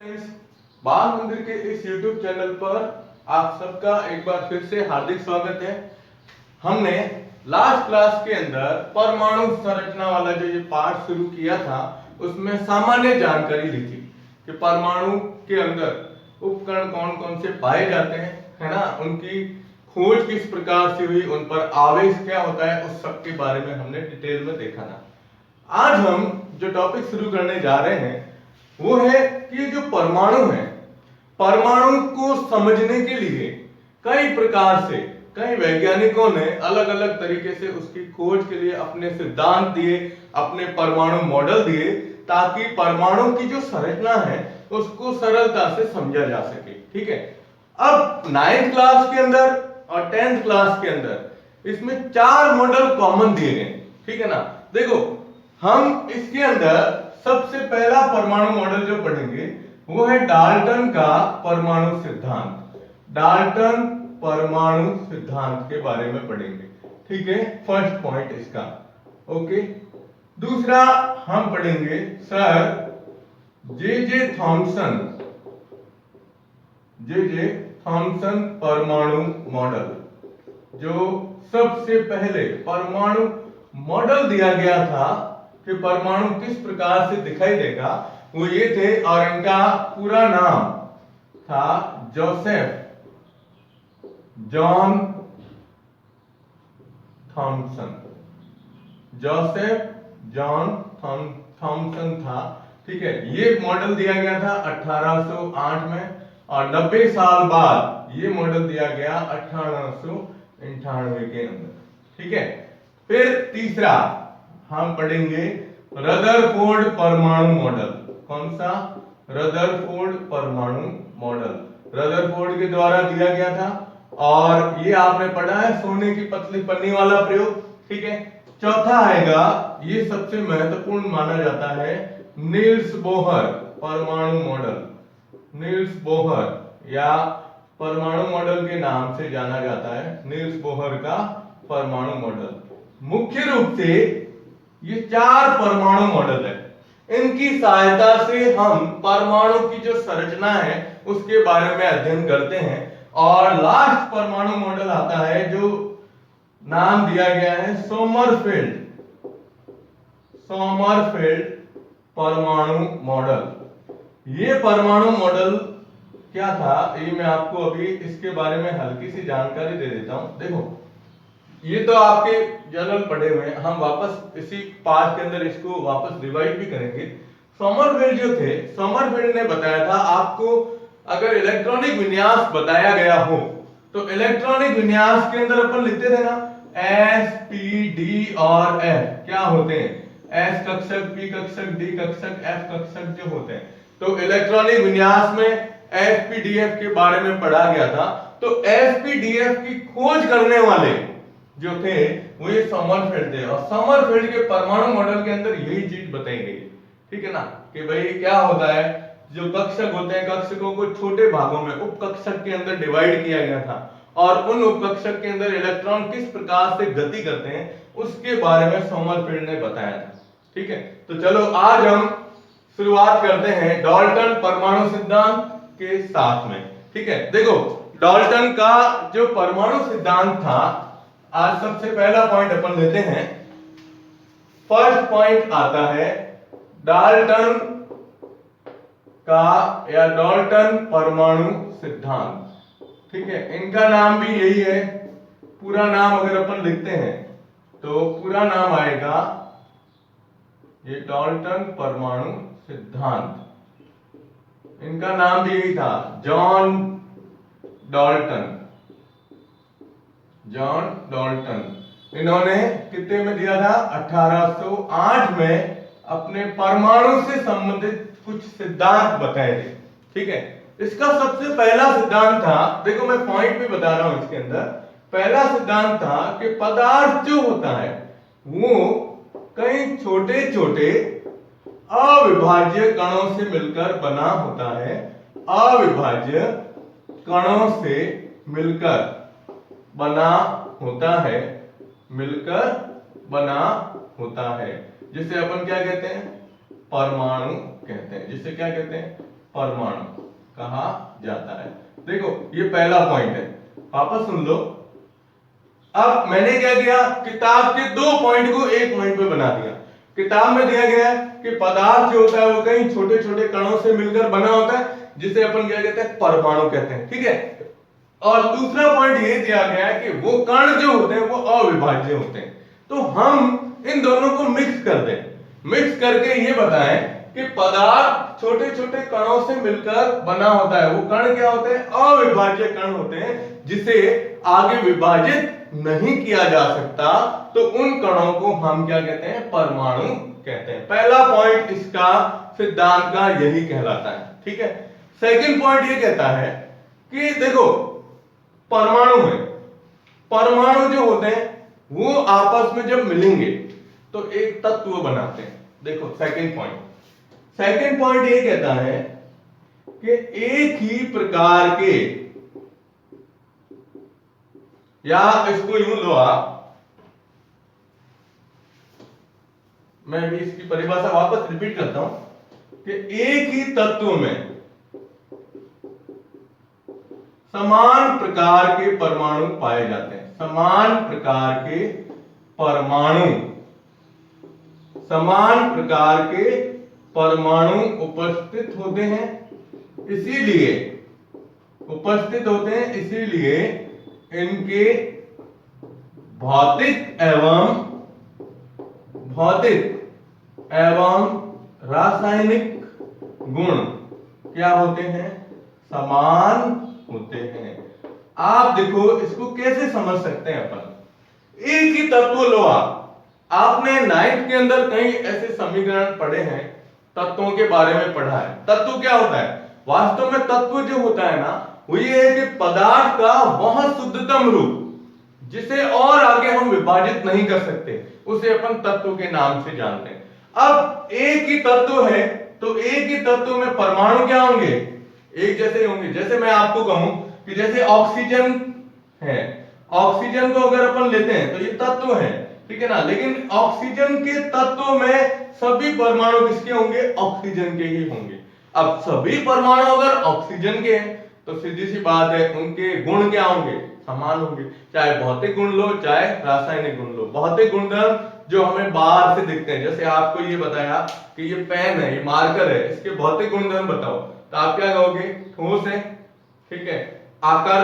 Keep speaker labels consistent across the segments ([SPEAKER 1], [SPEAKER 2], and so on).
[SPEAKER 1] Friends, बाल मंदिर के इस YouTube चैनल पर आप सबका एक बार फिर से हार्दिक स्वागत है। हमने लास्ट क्लास के अंदर परमाणु संरचना वाला जो ये पार्ट शुरू किया था उसमें सामान्य जानकारी ली थी कि परमाणु के अंदर उपकरण कौन कौन से पाए जाते हैं, है ना, उनकी खोज किस प्रकार से हुई, उन पर आवेश क्या होता है, उस सब के बारे में हमने डिटेल में देखा था। आज हम जो टॉपिक शुरू करने जा रहे हैं वो है कि जो परमाणु है, परमाणु को समझने के लिए कई प्रकार से कई वैज्ञानिकों ने अलग अलग तरीके से उसकी खोज के लिए अपने सिद्धांत दिए, अपने परमाणु मॉडल दिए, ताकि परमाणु की जो संरचना है उसको सरलता से समझा जा सके। ठीक है, अब 9th क्लास के अंदर और 10th क्लास के अंदर इसमें 4 मॉडल कॉमन दिए गए। ठीक है ना, देखो हम इसके अंदर सबसे पहला परमाणु मॉडल जो पढ़ेंगे वो है डाल्टन का परमाणु सिद्धांत। डाल्टन परमाणु सिद्धांत के बारे में पढ़ेंगे। ठीक है, फर्स्ट पॉइंट इसका। ओके, दूसरा हम पढ़ेंगे सर जे थॉमसन परमाणु मॉडल। जो सबसे पहले परमाणु मॉडल दिया गया था कि परमाणु किस प्रकार से दिखाई देगा, वो ये थे, और इनका पूरा नाम था Joseph John Thomson. Joseph John Thomson था। ठीक है, ये मॉडल दिया गया था 1808 में और 90 साल बाद ये मॉडल दिया गया 1898 के अंदर। ठीक है, फिर तीसरा हम पढ़ेंगे रदरफोर्ड परमाणु मॉडल। कौन सा? रदरफोर्ड परमाणु मॉडल रदरफोर्ड के द्वारा दिया गया था, और ये आपने पढ़ा है सोने की पतली पन्नी वाला प्रयोग। ठीक है, चौथा आएगा, ये सबसे महत्वपूर्ण माना जाता है, नील्स बोहर परमाणु मॉडल। नील्स बोहर या परमाणु मॉडल के नाम से जाना जाता है, नील्स बोहर का परमाणु मॉडल। मुख्य रूप से ये 4 परमाणु मॉडल है, इनकी सहायता से हम परमाणु की जो संरचना है उसके बारे में अध्ययन करते हैं। और लास्ट परमाणु मॉडल आता है जो नाम दिया गया है सोमरफेल्ड परमाणु मॉडल। ये परमाणु मॉडल क्या था, ये मैं आपको अभी इसके बारे में हल्की सी जानकारी दे देता हूं। देखो, ये तो आपके जर्नल पढ़े हुए हैं, हम वापस इसी पार्ट के अंदर इसको वापस रिवाइज भी करेंगे। सोमरफेल्ड जो थे, सोमरफेल्ड ने बताया था आपको, अगर इलेक्ट्रॉनिक विन्यास बताया गया हो तो इलेक्ट्रॉनिक विन्यास के अंदर अपन लिखते थे ना एस पी डी और एफ क्या होते हैं, एस कक्षक, पी कक्षक, डी कक्षक, एफ कक्षक जो होते हैं। तो इलेक्ट्रॉनिक विन्यास में एसपीडीएफ के बारे में पढ़ा गया था। तो एसपीडीएफ की खोज करने वाले जो थे वो ये सोमरफेल्ड थे, और सोमरफेल्ड के परमाणु मॉडल के अंदर यही चीज बताई गई। ठीक है ना, कि भाई क्या होता है, जो कक्षक होते हैं, कक्षकों को छोटे भागों में उपकक्षक के अंदर डिवाइड किया गया था, और उन उपकक्षक के अंदर इलेक्ट्रॉन किस प्रकार से गति करते हैं उसके बारे में सोमरफेल्ड ने बताया था। ठीक है, तो चलो आज हम शुरुआत करते हैं डाल्टन परमाणु सिद्धांत के साथ में। ठीक है, देखो डाल्टन का जो परमाणु सिद्धांत था, आज सबसे पहला पॉइंट अपन लेते हैं। फर्स्ट पॉइंट आता है डाल्टन का या डाल्टन परमाणु सिद्धांत। ठीक है, इनका नाम भी यही है, पूरा नाम अगर अपन लिखते हैं तो पूरा नाम आएगा ये डाल्टन परमाणु सिद्धांत। इनका नाम भी यही था, जॉन डाल्टन। इन्होंने कितने में दिया था, 1808 में अपने परमाणु से संबंधित कुछ सिद्धांत बताए थे। ठीक है, इसका सबसे पहला सिद्धांत था, देखो मैं पॉइंट भी बता रहा हूं इसके अंदर, पहला सिद्धांत था कि पदार्थ जो होता है वो कई छोटे छोटे अविभाज्य कणों से मिलकर बना होता है। अविभाज्य कणों से मिलकर बना होता है, मिलकर बना होता है, जिसे अपन क्या कहते हैं, परमाणु कहते हैं। जिसे क्या कहते हैं, परमाणु कहा जाता है। देखो ये पहला पॉइंट है, वापस सुन लो। अब मैंने क्या किया, किताब के 2 पॉइंट को 1 पॉइंट पे बना दिया। किताब में दिया गया है कि पदार्थ जो होता है वो कई छोटे छोटे कणों से मिलकर बना होता है, जिसे अपन क्या कहते हैं, परमाणु कहते हैं, ठीक है। और दूसरा पॉइंट ये दिया गया है कि वो कण जो होते हैं वो अविभाज्य होते हैं। तो हम इन दोनों को मिक्स कर दें, मिक्स करके ये बताएं कि पदार्थ छोटे छोटे कणों से मिलकर बना होता है। वो कण क्या होते हैं, अविभाज्य कण होते हैं, जिसे आगे विभाजित नहीं किया जा सकता, तो उन कणों को हम क्या कहते हैं, परमाणु कहते हैं। पहला पॉइंट इसका सिद्धांत का यही कहलाता है, ठीक है। सेकंड पॉइंट ये कहता है कि देखो परमाणु जो होते हैं वो आपस में जब मिलेंगे तो एक तत्व बनाते हैं। देखो सेकंड पॉइंट ये कहता है कि एक ही प्रकार के, या इसको यूं लो आप, मैं भी इसकी परिभाषा वापस रिपीट करता हूं कि एक ही तत्व में समान प्रकार के परमाणु पाए जाते हैं। समान प्रकार के परमाणु उपस्थित होते हैं, इसीलिए इनके भौतिक एवं रासायनिक गुण क्या होते हैं, समान होते हैं। आप देखो इसको कैसे समझ सकते हैं अपन। एक ही तत्व लो आपने 9th के अंदर कई ऐसे समीकरण पढ़े हैं, तत्वों के बारे में पढ़ा है। तत्व क्या होता है, वास्तव में तत्व जो होता है ना, वो ये है कि पदार्थ का वह शुद्धतम रूप जिसे और आगे हम विभाजित नहीं कर सकते, उसे अपन तत्व के नाम से जानते हैं। अब एक ही तत्व है तो एक ही तत्व में परमाणु क्या होंगे, एक जैसे होंगे। जैसे मैं आपको कहूं कि जैसे ऑक्सीजन है, ऑक्सीजन को अगर अपन लेते हैं तो ये तत्व है, ठीक है ना। लेकिन ऑक्सीजन के तत्व में सभी परमाणु किसके होंगे, ऑक्सीजन के ही होंगे। अब सभी परमाणु अगर ऑक्सीजन के हैं तो सीधी सी बात है उनके गुण क्या होंगे, समान होंगे। चाहे भौतिक गुण लो चाहे रासायनिक गुण लो। भौतिक गुणधर्म जो हमें बाहर से दिखते हैं, जैसे आपको ये बताया कि ये पेन है, ये मार्कर है, इसके भौतिक गुणधर्म बताओ, तो आप क्या कहोगे, ठोस है, ठीक है। आकार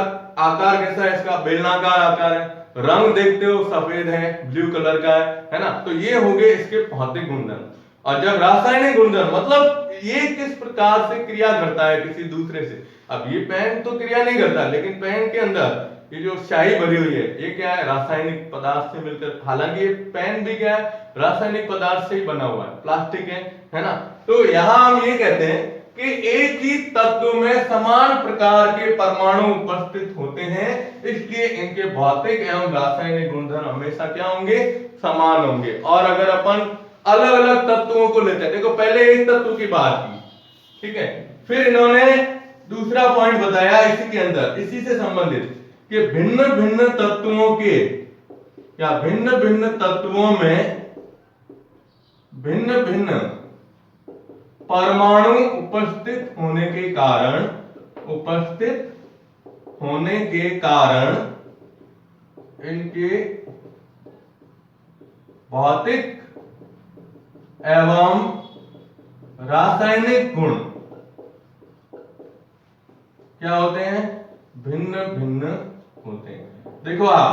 [SPEAKER 1] कैसा है इसका, बेलनाकार आकार है। रंग देखते हो सफेद है, ब्लू कलर का है ना। तो ये हो गए इसके भौतिक गुणधर्म। और जब रासायनिक गुणधर्म मतलब ये किस प्रकार से क्रिया करता है किसी दूसरे से। अब ये पेन तो क्रिया नहीं करता, लेकिन पेन के अंदर ये जो स्याही भरी हुई है ये क्या है, रासायनिक पदार्थ से मिलकर, हालांकि ये पेन भी क्या है, रासायनिक पदार्थ से ही बना हुआ है, प्लास्टिक है ना। तो यहां हम ये कहते हैं कि एक ही तत्व में समान प्रकार के परमाणु उपस्थित होते हैं, इसलिए इनके भौतिक एवं रासायनिक गुणधर्म हमेशा क्या होंगे, समान होंगे। और अगर अपन अलग अलग तत्वों को लेते हैं, देखो पहले एक तत्व की बात की, ठीक है, फिर इन्होंने दूसरा पॉइंट बताया इसी के अंदर, इसी से संबंधित, कि भिन्न भिन्न तत्वों के या भिन्न भिन्न तत्वों में भिन्न भिन्न परमाणु उपस्थित होने के कारण इनके भौतिक एवं रासायनिक गुण क्या होते हैं, भिन्न भिन्न होते हैं। देखो आप,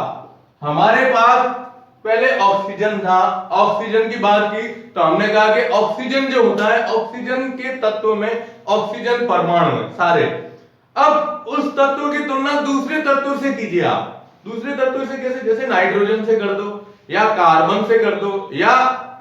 [SPEAKER 1] हमारे पास पहले ऑक्सीजन था, ऑक्सीजन की बात की तो हमने कहा कि ऑक्सीजन जो होता है, ऑक्सीजन के तत्व में ऑक्सीजन परमाणु है सारे। अब उस तत्व की तुलना दूसरे तत्व से कीजिए आप, दूसरे तत्व से कैसे, जैसे नाइट्रोजन से कर दो या कार्बन से कर दो या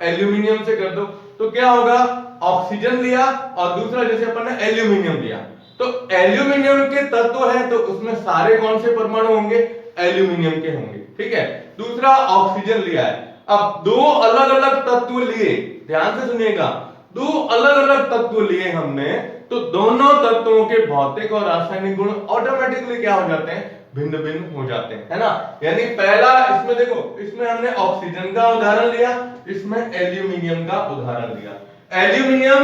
[SPEAKER 1] एल्यूमिनियम से कर दो, तो क्या होगा, ऑक्सीजन लिया और दूसरा जैसे अपन ने एल्यूमिनियम लिया, तो एल्यूमिनियम के तत्व है तो उसमें सारे कौन से परमाणु होंगे, एल्यूमिनियम के होंगे, ठीक है। दूसरा ऑक्सीजन लिया है, अब दो अलग अलग तत्व लिए, ध्यान से सुनिएगा, दो अलग अलग तत्व लिए हमने, तो दोनों तत्वों के भौतिक और रासायनिक गुण ऑटोमेटिकली क्या हो जाते हैं, भिन्न भिन्न हो जाते हैं, है ना। यानी पहला इसमें देखो, इसमें हमने ऑक्सीजन का उदाहरण लिया, इसमें एल्यूमिनियम का उदाहरण लिया। एल्यूमिनियम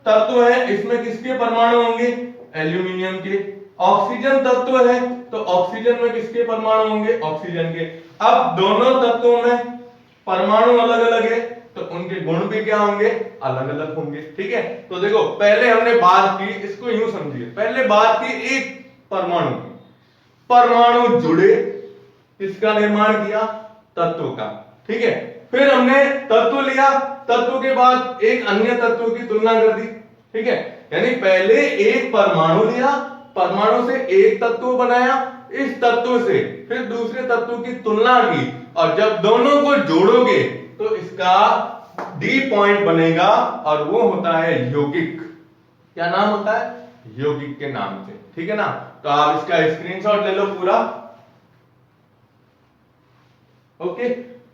[SPEAKER 1] तत्व है, इसमें किसके परमाणु होंगे? एल्यूमिनियम के। ऑक्सीजन तत्व है तो ऑक्सीजन में किसके परमाणु होंगे? ऑक्सीजन के। अब दोनों तत्वों में परमाणु अलग अलग है तो उनके गुण भी क्या होंगे? अलग अलग होंगे। ठीक है, तो देखो पहले हमने बात की, इसको यूं समझिए, पहले बात की एक परमाणु की, परमाणु जुड़े, किसका निर्माण किया? तत्व का। ठीक है, फिर हमने तत्व लिया, तत्व के बाद एक अन्य तत्व की तुलना कर दी। ठीक है, यानी पहले एक परमाणु लिया, परमाणु से एक तत्व बनाया, इस तत्व से फिर दूसरे तत्व की तुलना की, और जब दोनों को जोड़ोगे तो इसका डी पॉइंट बनेगा और वो होता है यौगिक। क्या नाम होता है? यौगिक के नाम से। ठीक है ना, तो आप इसका स्क्रीनशॉट ले लो पूरा। ओके,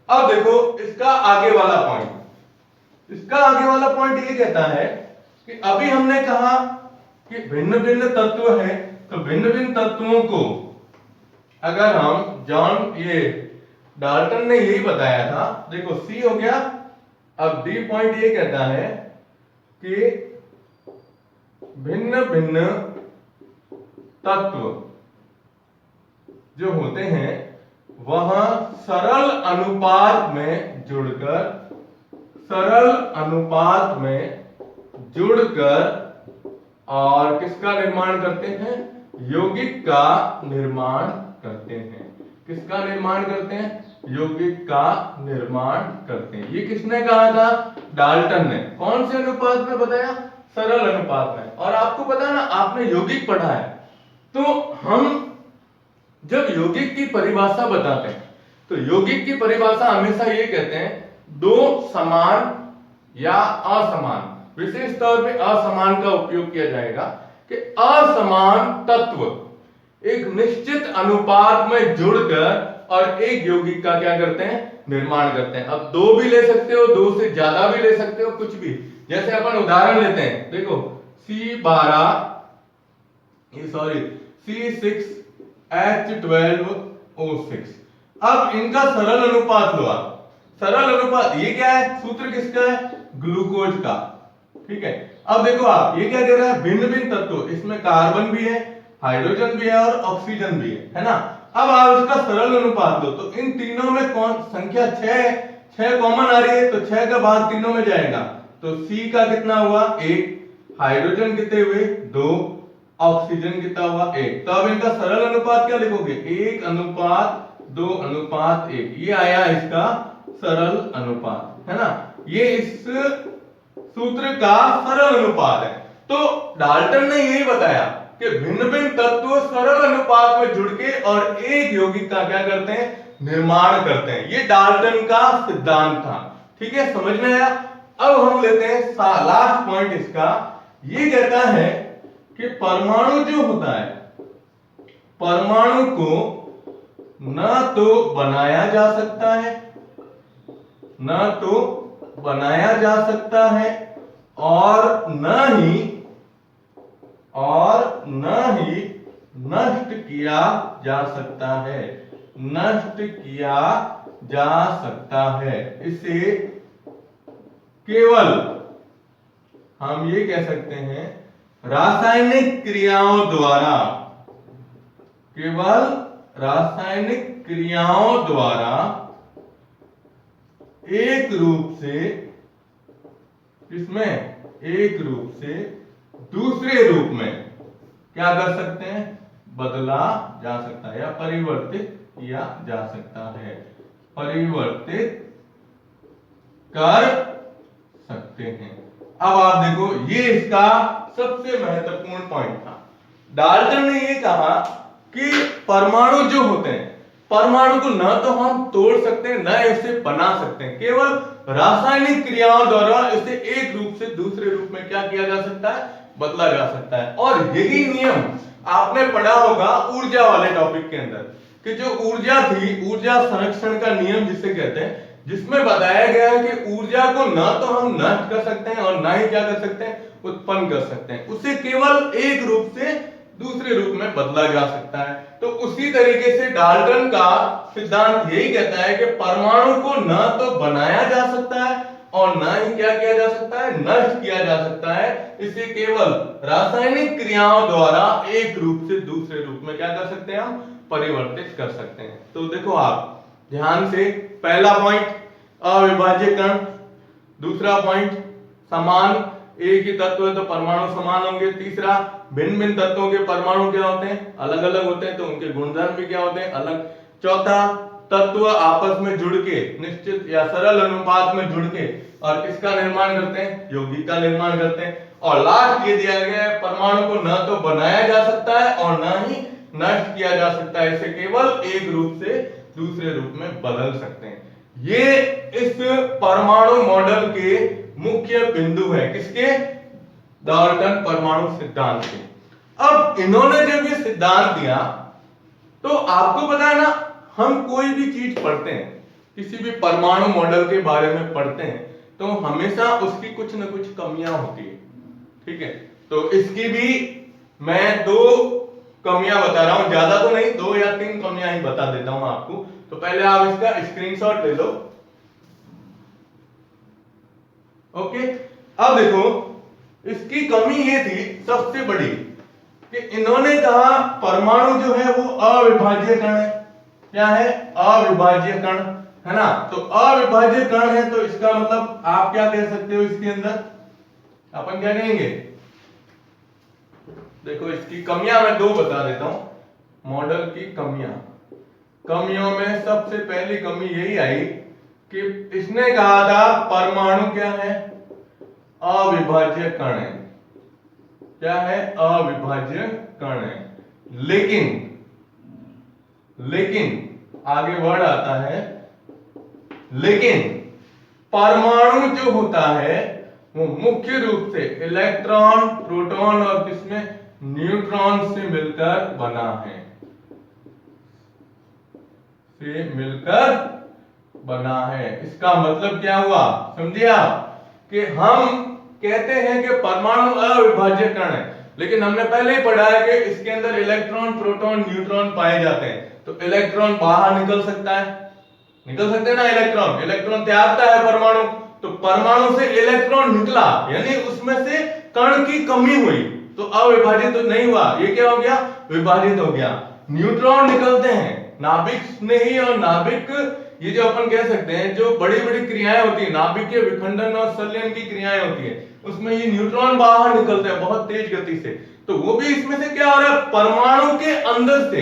[SPEAKER 1] अब देखो इसका आगे वाला पॉइंट, इसका आगे वाला पॉइंट ये कहता है कि अभी हमने कहा कि भिन्न भिन्न तत्व है, तो भिन्न भिन्न तत्वों को अगर हम ये डाल्टन ने यही बताया था, देखो सी हो गया। अब डी पॉइंट ये कहता है कि भिन्न भिन्न तत्व जो होते हैं वह सरल अनुपात में जुड़कर, सरल अनुपात में जुड़कर और किसका निर्माण करते हैं? यौगिक का निर्माण करते हैं। किसका निर्माण करते हैं? यौगिक का निर्माण करते हैं। ये किसने कहा था? डाल्टन ने। कौन से अनुपात में बताया? सरल अनुपात में। और आपको पता है ना, आपने यौगिक पढ़ा है, तो हम जब यौगिक की परिभाषा बताते हैं तो यौगिक की परिभाषा हमेशा ये कहते हैं दो समान या असमान, विशेष तौर पे असमान का उपयोग किया जाएगा कि असमान तत्व एक निश्चित अनुपात में जुड़कर और एक यौगिक का क्या करते हैं? निर्माण करते हैं। अब दो भी ले सकते हो, दो से ज्यादा भी ले सकते हो, कुछ भी। जैसे अपन उदाहरण लेते हैं, देखो C6H12O6। अब इनका सरल अनुपात लो आप। सरल अनुपात ये क्या है? सूत्र किसका है? ग्लूकोज का। ठीक है, अब देखो आप ये क्या कह रहा है? भिन्न भिन्न तत्व, इसमें कार्बन भी है, हाइड्रोजन भी है और ऑक्सीजन भी है ना। अब आप इसका सरल अनुपात लो तो इन तीनों में कौन संख्या 6 कॉमन आ रही है, तो 6 का भाग तीनों में जाएगा, तो C का कितना हुआ? 1, हाइड्रोजन कितने हुए? 2, ऑक्सीजन कितना हुआ? 1। तो अब इनका सरल अनुपात क्या लिखोगे? 1:2:1। ये आया इसका सरल अनुपात, है ना। ये इस सूत्र का सरल अनुपात है। तो डाल्टन ने यही बताया कि भिन्न भिन्न तत्व सरल अनुपात में जुड़ के और एक यौगिक का क्या करते हैं? निर्माण करते हैं। ये डाल्टन का सिद्धांत था। ठीक है, समझ में आया? अब हम लेते हैं लास्ट पॉइंट इसका। ये कहता है कि परमाणु जो होता है, परमाणु को न तो बनाया जा सकता है, न तो बनाया जा सकता है और न ही नष्ट किया जा सकता है। नष्ट किया जा सकता है। इसे केवल हम ये कह सकते हैं रासायनिक क्रियाओं द्वारा, केवल रासायनिक क्रियाओं द्वारा एक रूप से, इसमें एक रूप से दूसरे रूप में क्या कर सकते हैं? बदला जा सकता है या परिवर्तित किया जा सकता है, परिवर्तित कर सकते हैं। अब आप देखो, ये इसका सबसे महत्वपूर्ण पॉइंट था। डाल्टन ने ये कहा कि परमाणु जो होते हैं, परमाणु को न तो हम तोड़ सकते हैं, न इसे बना सकते हैं, केवल रासायनिक क्रियाओं द्वारा इसे एक रूप से दूसरे रूप में क्या किया जा सकता है? बदला जा सकता है। और यही नियम आपने पढ़ा होगा ऊर्जा वाले टॉपिक के अंदर, कि जो ऊर्जा थी, ऊर्जा संरक्षण का नियम जिसे कहते हैं, जिसमें बताया गया है कि ऊर्जा को न तो हम नष्ट कर सकते हैं और न ही क्या कर सकते हैं? उत्पन्न कर सकते हैं। उसे केवल एक रूप से दूसरे रूप में बदला जा सकता है। तो उसी तरीके से डाल्टन का सिद्धांत यही कहता है कि परमाणु को न तो बनाया जा सकता है और ना ही क्या किया जा सकता है, नष्ट किया जा सकता है। इसे केवल रासायनिक क्रियाओं द्वारा एक रूप से दूसरे रूप में क्या कर सकते हैं, हम परिवर्तित कर सकते हैं। तो देखो आप ध्यान से, पहला पॉइंट अविभाज्य कण, दूसरा पॉइंट समान, एक ही तत्व है तो परमाणु समान होंगे। तीसरा भिन्न भिन्न तत्वों के परमाणु क्या होते हैं, अलग अलग होते हैं, तो उनके गुणधर्म भी क्या होते हैं, अलग। चौथा तत्व आपस में जुड़ के निश्चित या सरल अनुपात में जुड़ के और किसका निर्माण करते हैं, यौगिक का निर्माण करते हैं। और लास्ट ये दिया गया है, परमाणु को न तो बनाया जा सकता है और न ही नष्ट किया जा सकता है, इसे केवल एक रूप से दूसरे रूप में बदल सकते हैं। ये इस परमाणु मॉडल के मुख्य बिंदु है, किसके, डाल्टन परमाणु सिद्धांत के। अब इन्होंने जब ये सिद्धांत दिया तो आपको पता है ना, हम कोई भी चीज पढ़ते हैं, किसी भी परमाणु मॉडल के बारे में पढ़ते हैं, तो हमेशा उसकी कुछ न कुछ कमियां होती है, ठीक है। तो इसकी भी मैं 2 कमियां बता रहा हूं, ज्यादा तो नहीं, 2 या 3 कमियां ही बता देता हूं आपको। तो पहले आप इसका स्क्रीनशॉट ले लो। ओके, अब देखो इसकी कमी ये थी सबसे बड़ी कि इन्होंने कहा परमाणु जो है वो अविभाज्य कण है। क्या है, अविभाज्य कण, है ना। तो अविभाज्य कण है तो इसका मतलब आप क्या कह सकते हो, इसके अंदर अपन क्या कहेंगे, देखो इसकी कमियां मैं 2 बता देता हूं, मॉडल की कमियों में सबसे पहली कमी यही आई कि इसने कहा था परमाणु क्या है, अविभाज्य कण है। क्या है, अविभाज्य कण है। लेकिन आगे वर्ड आता है, लेकिन परमाणु जो होता है वो मुख्य रूप से इलेक्ट्रॉन, प्रोटॉन और किसमें, न्यूट्रॉन से मिलकर बना है, इसका मतलब क्या हुआ, समझिए आप, कि हम कहते हैं कि परमाणु अविभाज्य कण है, लेकिन हमने पहले ही पढ़ा है कि इसके अंदर इलेक्ट्रॉन, प्रोटॉन, न्यूट्रॉन पाए जाते हैं। तो इलेक्ट्रॉन बाहर निकल सकता है, निकल सकते हैं ना, इलेक्ट्रॉन त्यागता है परमाणु, तो परमाणु से इलेक्ट्रॉन निकला, यानी उसमें से कण की कमी हुई, तो अविभाजित तो नहीं हुआ, ये क्या हो गया, विभाजित हो गया। न्यूट्रॉन निकलते हैं नाभिक स्नेही और नाभिक, ये जो अपन कह सकते हैं जो बड़ी बड़ी क्रियाएं होती है, नाभिक के विखंडन और संलयन की क्रियाएं होती है, उसमें ये न्यूट्रॉन बाहर निकलते हैं बहुत तेज गति से। तो वो भी इसमें से क्या हो रहा है, परमाणु के अंदर से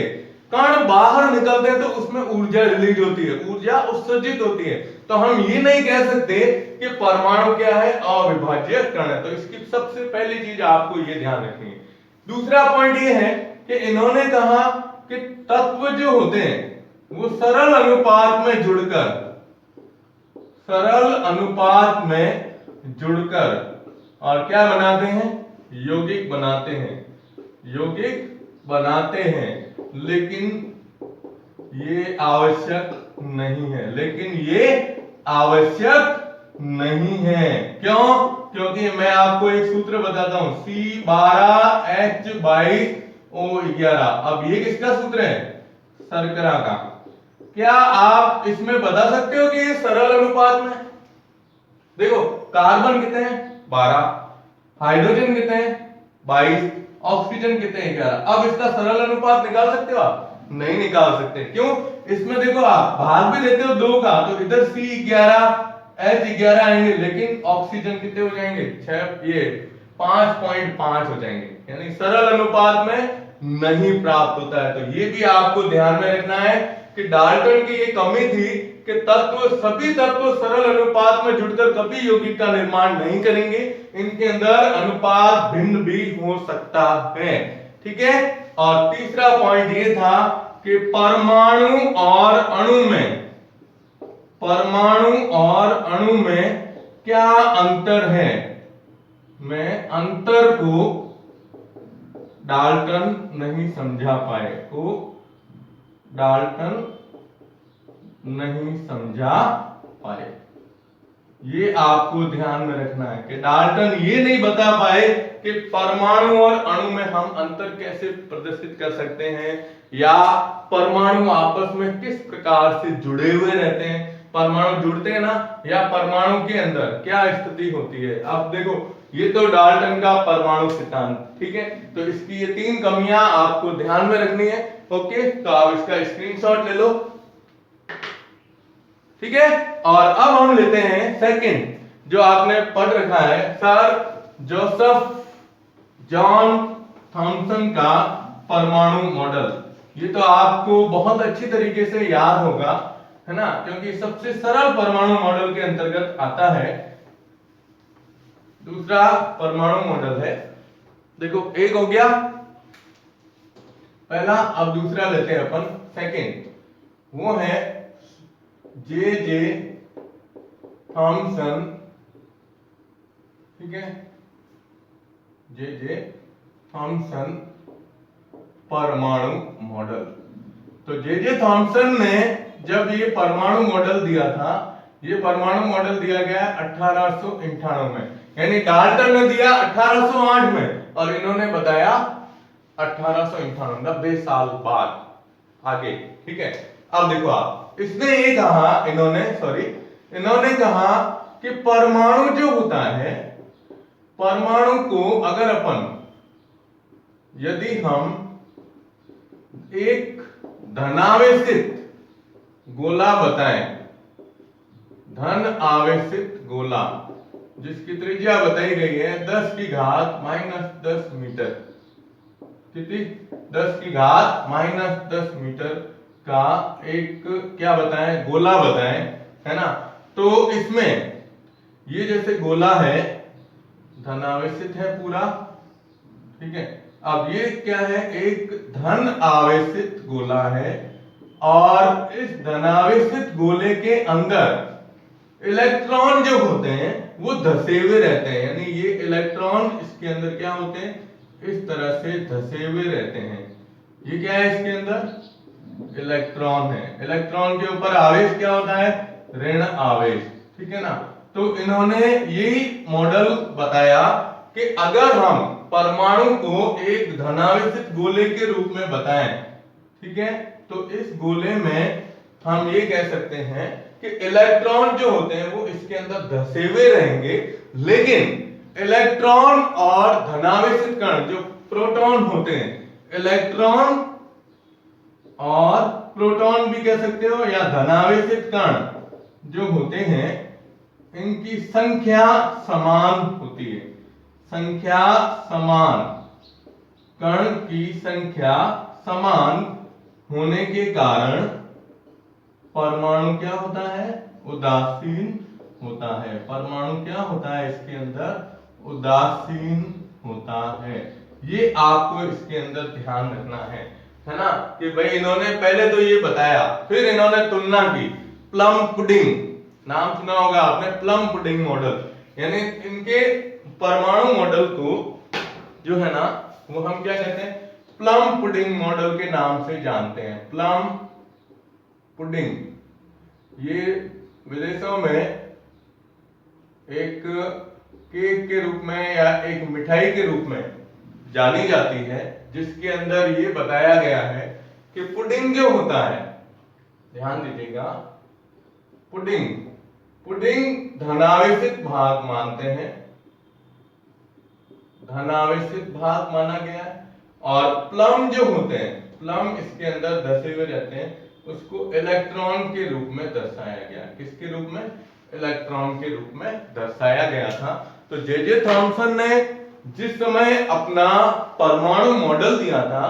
[SPEAKER 1] कण बाहर निकलते हैं तो उसमें ऊर्जा रिलीज होती है, ऊर्जा उत्सर्जित होती है। तो हम ये नहीं कह सकते कि परमाणु क्या है, अविभाज्य कण है। तो इसकी सबसे पहली चीज आपको ये ध्यान रखनी है। दूसरा पॉइंट ये है कि इन्होंने कहा कि तत्व जो होते हैं वो सरल अनुपात में जुड़कर और क्या बनाते हैं, यौगिक बनाते हैं, लेकिन ये आवश्यक नहीं है, क्यों, क्योंकि मैं आपको एक सूत्र बताता हूं, C12H22O11। अब ये किसका सूत्र है, शर्करा का। क्या आप इसमें बता सकते हो कि ये सरल अनुपात में, देखो कार्बन कितने हैं 12, हाइड्रोजन कितने हैं 22, ऑक्सीजन कितने हैं 11। अब इसका सरल अनुपात निकाल सकते हो आप, नहीं निकाल सकते, क्यों, इसमें देखो आप भाग भी देते हो 2 का, तो इधर C11H11 आएंगे, लेकिन ऑक्सीजन कितने हो जाएंगे 6, ये 5.5 हो जाएंगे, यानी सरल अनुपात में नहीं प्राप्त होता है। तो ये भी आपको ध्यान में रखना है कि डाल्टन की ये कमी थी कि सभी तत्व सरल अनुपात में जुड़कर कभी यौगिक का निर्माण नहीं करेंगे, इनके अंदर अनुपात भिन्न भी हो सकता है, ठीक है। और तीसरा पॉइंट ये था कि परमाणु और अणु में क्या अंतर है, मैं अंतर को डाल्टन नहीं समझा पाए। ये आपको ध्यान में रखना है कि डाल्टन ये नहीं बता पाए कि परमाणु और अणु में हम अंतर कैसे प्रदर्शित कर सकते हैं, या परमाणु आपस में किस प्रकार से जुड़े हुए रहते हैं। परमाणु जुड़ते हैं ना, या परमाणु के अंदर क्या स्थिति होती है। अब देखो ये तो डाल्टन का परमाणु सिद्धांत, ठीक है, तो इसकी ये 3 कमियां आपको ध्यान में रखनी है। ओके, तो आप इसका स्क्रीनशॉट ले लो, ठीक है। और अब हम लेते हैं सेकंड, जो आपने पढ़ रखा है, सर जोसेफ जॉन थॉमसन का परमाणु मॉडल। ये तो आपको बहुत अच्छी तरीके से याद होगा, है ना, क्योंकि सबसे सरल परमाणु मॉडल के अंतर्गत आता है। दूसरा परमाणु मॉडल है, देखो एक हो गया पहला, अब दूसरा लेते हैं अपन सेकंड, वो है जे थॉमसन, ठीक है, जे थॉमसन परमाणु मॉडल। तो जे थॉमसन ने जब ये परमाणु मॉडल दिया था, ये परमाणु मॉडल दिया गया 1898 में, यानी डाल्टन ने दिया 1808 में और इन्होंने बताया 1898, 90 साल बाद आगे, ठीक है। अब देखो आप, इसने ये कहा, इन्होंने कहा कि परमाणु जो होता है, परमाणु को अगर अपन, यदि हम एक धनावेशित गोला बताएं, धन आवेशित गोला जिसकी त्रिज्या बताई गई है 10⁻⁻10 मीटर, कितनी, 10⁻⁻10 मीटर का एक क्या बताएं, गोला बताएं, है ना। तो इसमें ये जैसे गोला है, धनावेशित है पूरा, ठीक है। अब ये क्या है, एक धन आवेशित गोला है और इस धनावेशित गोले के अंदर इलेक्ट्रॉन जो होते हैं वो धसे हुए रहते हैं, यानी ये इलेक्ट्रॉन इसके अंदर क्या होते हैं, इस तरह से धसे हुए रहते हैं। ये क्या है, इसके अंदर इलेक्ट्रॉन है, इलेक्ट्रॉन के ऊपर आवेश क्या होता है, ऋण आवेश, ठीक है ना। तो इन्होंने यही मॉडल बताया कि अगर हम परमाणु को एक धनावेशित गोले के रूप में बताएं, ठीक है, तो इस गोले में हम ये कह सकते हैं कि इलेक्ट्रॉन जो होते हैं वो इसके अंदर धसे हुए रहेंगे, लेकिन इलेक्ट्रॉन और धनावेशित कण जो प्रोटॉन होते हैं, इलेक्ट्रॉन और प्रोटॉन भी कह सकते हो, या धनावेशित कण जो होते हैं, इनकी संख्या समान होती है, संख्या समान, कण की संख्या समान होने के कारण परमाणु क्या होता है, उदासीन होता है। परमाणु क्या होता है, इसके अंदर उदासीन होता है। ये आपको इसके अंदर ध्यान रखना है ना, कि भाई इन्होंने पहले तो ये बताया, फिर इन्होंने तुलना की, प्लम पुडिंग नाम सुना होगा आपने, प्लम पुडिंग मॉडल, यानी इनके परमाणु मॉडल को जो है ना, वो हम क्या कहते हैं, प्लम पुडिंग मॉडल के नाम से जानते हैं। प्लम पुडिंग ये विदेशों में एक केक के रूप में या एक मिठाई के रूप में जानी जाती है, जिसके अंदर ये बताया गया है कि पुडिंग जो होता है, ध्यान दीजिएगा, पुडिंग धनावेशित भाग मानते हैं, धनावेशित भाग माना गया है, और प्लम जो होते हैं, प्लम इसके अंदर धसे हुए रहते हैं, उसको इलेक्ट्रॉन के रूप में दर्शाया गया। किसके रूप में, इलेक्ट्रॉन के रूप में दर्शाया गया था। तो जे थॉमसन ने जिस समय अपना परमाणु मॉडल दिया था,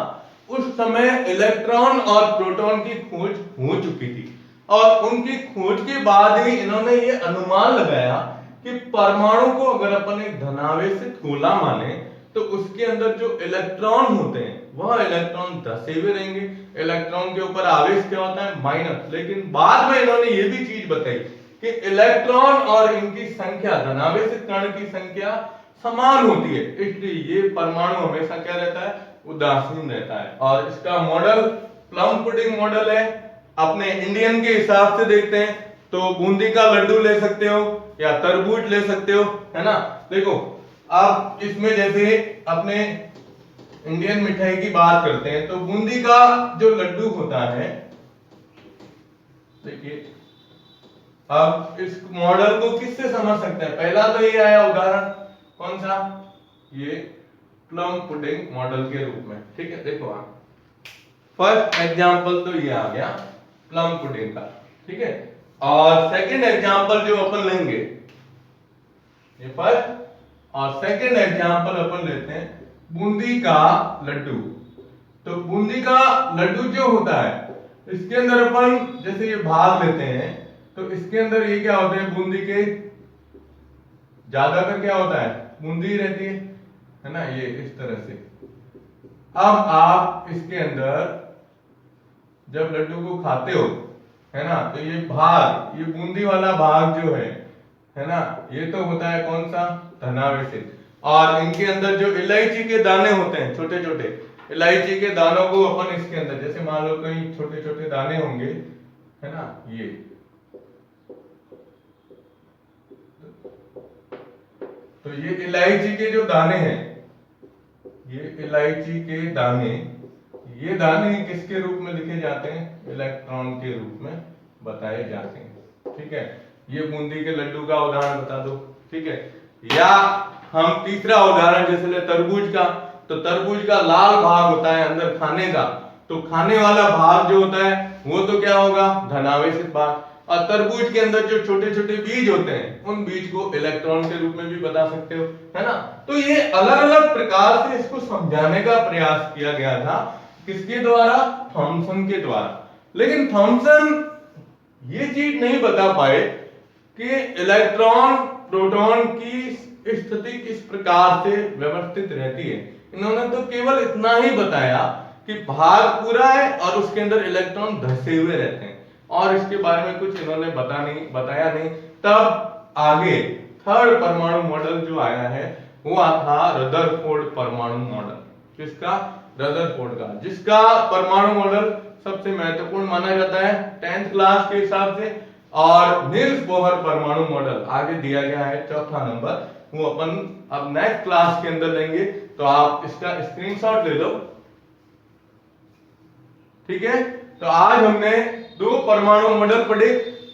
[SPEAKER 1] उस समय इलेक्ट्रॉन और प्रोटॉन की खोज हो चुकी थी, और उनकी खोज के बाद ही इन्होंने ये अनुमान लगाया कि परमाणु को अगर अपन एक धनावेशित गोला माने, तो उसके अंदर जो इलेक्ट्रॉन होते हैं वह इलेक्ट्रॉन धसे हुए रहेंगे, इलेक्ट्रॉन के ऊपर आवेश क्या होता है, माइनस। लेकिन बाद में इन्होंने ये भी चीज बताई कि इलेक्ट्रॉन और इनकी संख्या, धनावेशित कण की संख्या समान होती है, इसलिए ये परमाणु हमेशा क्या रहता है, उदासीन रहता है। और इसका मॉडल प्लम पुडिंग मॉडल है। अपने इंडियन के हिसाब से देखते हैं तो बूंदी का लड्डू ले सकते हो या तरबूज ले सकते हो, है ना। देखो आप इसमें जैसे अपने इंडियन मिठाई की बात करते हैं, तो बूंदी का जो लड्डू होता है, देखिए अब इस मॉडल को किससे समझ सकते हैं? पहला तो ये आया उदाहरण, कौन सा? ये प्लम पुडिंग मॉडल के रूप में, ठीक है। देखो आप, फर्स्ट एग्जांपल तो ये आ गया प्लम पुडिंग का, ठीक है। और सेकंड एग्जांपल जो अपन लेंगे, ये फर्स्ट और सेकंड एग्जांपल अपन लेते हैं बूंदी का लड्डू। तो बूंदी का लड्डू जो होता है, इसके अंदर अपन जैसे ये भाग लेते हैं, तो इसके अंदर ये क्या होते हैं, बूंदी के ज्यादातर क्या होता है, बूंदी रहती है ना, ये इस तरह से। अब आप इसके अंदर जब लड्डू को खाते हो, है ना, तो ये भाग, ये बूंदी वाला भाग जो है ना, ये तो होता है कौन सा, धनावेशित। और इनके अंदर जो इलायची के दाने होते हैं, छोटे छोटे इलायची के दानों को अपन इसके अंदर, जैसे मान लो कहीं छोटे छोटे दाने होंगे, है ना, ये तो ये इलायची के जो दाने हैं, ये इलायची के दाने, ये दाने किसके रूप में लिखे जाते हैं, इलेक्ट्रॉन के रूप में बताए जाते हैं, ठीक है। ये बूंदी के लड्डू का उदाहरण बता दो, ठीक है। या हम तीसरा उदाहरण जैसे ले तरबूज का, तो तरबूज का लाल भाग होता है अंदर खाने का, तो खाने वाला भाग जो होता है वो तो क्या होगा, धनावेशित भाग। और तरबूज के अंदर जो छोटे छोटे बीज होते हैं, उन बीज को इलेक्ट्रॉन के रूप में भी बता सकते हो, है ना। तो ये अलग अलग प्रकार से इसको समझाने का प्रयास किया गया था, किसके द्वारा, थॉमसन के द्वारा। लेकिन थॉमसन ये चीज नहीं बता पाए कि इलेक्ट्रॉन प्रोटॉन की स्थिति किस प्रकार से व्यवस्थित रहती है। इन्होंने तो केवल इतना ही बताया कि भाग पूरा है और उसके अंदर इलेक्ट्रॉन धसे हुए रहते हैं, और इसके बारे में कुछ इन्होंने बताया नहीं। तब आगे थर्ड परमाणु मॉडल जो आया है वो था रदरफोर्ड परमाणु मॉडल। किसका, रदरफोर्ड का, जिसका परमाणु मॉडल सबसे महत्वपूर्ण माना जाता है 10th क्लास के हिसाब से। और नील्स बोहर परमाणु मॉडल आगे दिया गया है चौथा नंबर, वो अपन अब नेक्स्ट क्लास के अंदर लेंगे, तो आप इसका स्क्रीनशॉट ले लो, ठीक है। तो आज हमने दो परमाणु मॉडल पढ़े,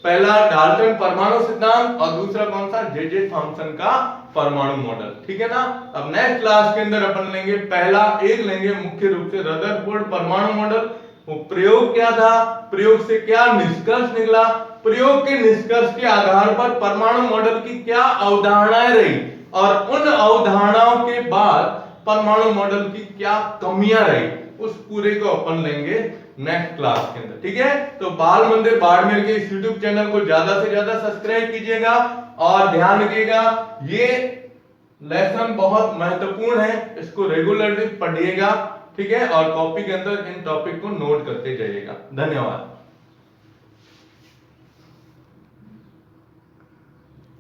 [SPEAKER 1] पहला डाल्टन परमाणु सिद्धांत और दूसरा कौन सा, जे थॉमसन का परमाणु मॉडल, ठीक है ना। अब नेक्स्ट क्लास के अंदर अपन लेंगे पहला एक लेंगे मुख्य रूप से रदरफोर्ड परमाणु मॉडल, वो प्रयोग क्या था, प्रयोग से क्या निष्कर्ष निकला, प्रयोग के निष्कर्ष के आधार पर परमाणु मॉडल की क्या अवधारणाएं रही, और उन अवधारणाओं के बाद परमाणु मॉडल की क्या कमियां रही, उस पूरे को अपन लेंगे नेक्स्ट क्लास के अंदर, ठीक है। तो बाल मंदिर बाड़मेर के इस यूट्यूब चैनल को ज्यादा से ज्यादा सब्सक्राइब कीजिएगा, और ध्यान रखिएगा ये लेसन बहुत महत्वपूर्ण है, इसको रेगुलरली पढ़िएगा, ठीक है। और कॉपी के अंदर इन टॉपिक को नोट करते जाइएगा। धन्यवाद।